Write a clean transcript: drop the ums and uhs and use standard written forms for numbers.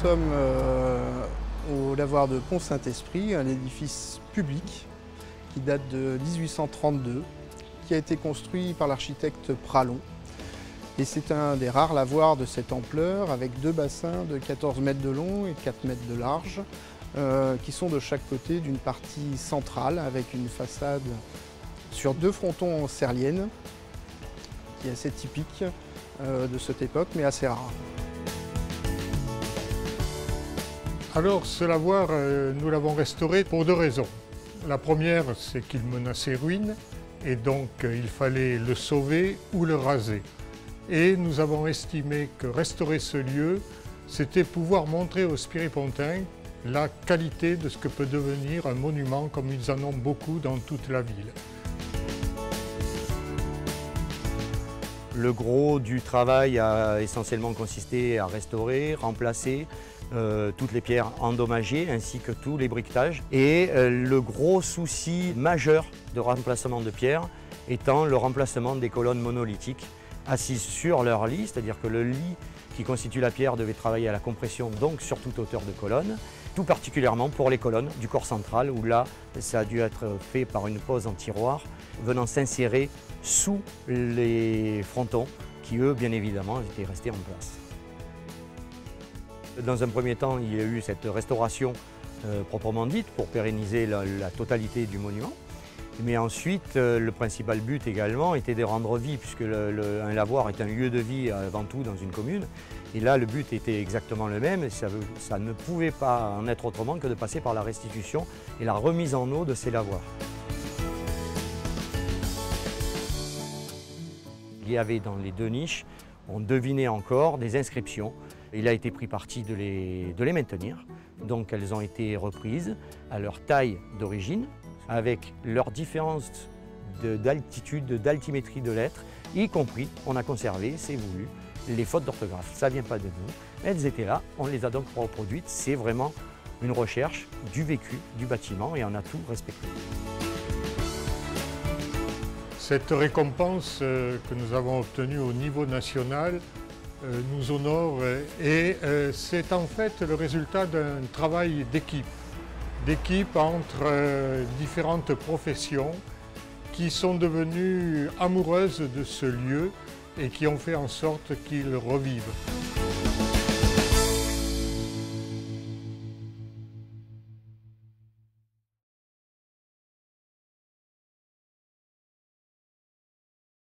sommes au lavoir de Pont-Saint-Esprit, un édifice public qui date de 1832, qui a été construit par l'architecte Pralon. Et c'est un des rares lavoirs de cette ampleur, avec deux bassins de 14 mètres de long et 4 mètres de large, qui sont de chaque côté d'une partie centrale, avec une façade sur deux frontons en serlienne, qui est assez typique de cette époque, mais assez rare. Alors ce lavoir, nous l'avons restauré pour deux raisons. La première, c'est qu'il menaçait ruine et donc il fallait le sauver ou le raser. Et nous avons estimé que restaurer ce lieu, c'était pouvoir montrer aux Spiripontains la qualité de ce que peut devenir un monument comme ils en ont beaucoup dans toute la ville. Le gros du travail a essentiellement consisté à restaurer, remplacer toutes les pierres endommagées ainsi que tous les briquetages. Et le gros souci majeur de remplacement de pierres étant le remplacement des colonnes monolithiques assises sur leur lit, c'est-à-dire que le lit qui constitue la pierre devait travailler à la compression, donc sur toute hauteur de colonne, tout particulièrement pour les colonnes du corps central où là, ça a dû être fait par une pose en tiroir venant s'insérer sous les frontons qui, eux, bien évidemment, étaient restés en place. Dans un premier temps, il y a eu cette restauration proprement dite pour pérenniser la totalité du monument. Mais ensuite, le principal but également était de rendre vie, puisque un lavoir est un lieu de vie avant tout dans une commune. Et là, le but était exactement le même, et ça ne pouvait pas en être autrement que de passer par la restitution et la remise en eau de ces lavoirs. Il y avait dans les deux niches, on devinait encore des inscriptions. Il a été pris parti de les maintenir. Donc elles ont été reprises à leur taille d'origine, avec leurs différences d'altitude, d'altimétrie de lettres, y compris, on a conservé, c'est voulu, les fautes d'orthographe. Ça ne vient pas de nous, elles étaient là, on les a donc reproduites. C'est vraiment une recherche du vécu du bâtiment et on a tout respecté. Cette récompense que nous avons obtenue au niveau national nous honore et c'est en fait le résultat d'un travail d'équipe entre différentes professions qui sont devenues amoureuses de ce lieu et qui ont fait en sorte qu'il revive.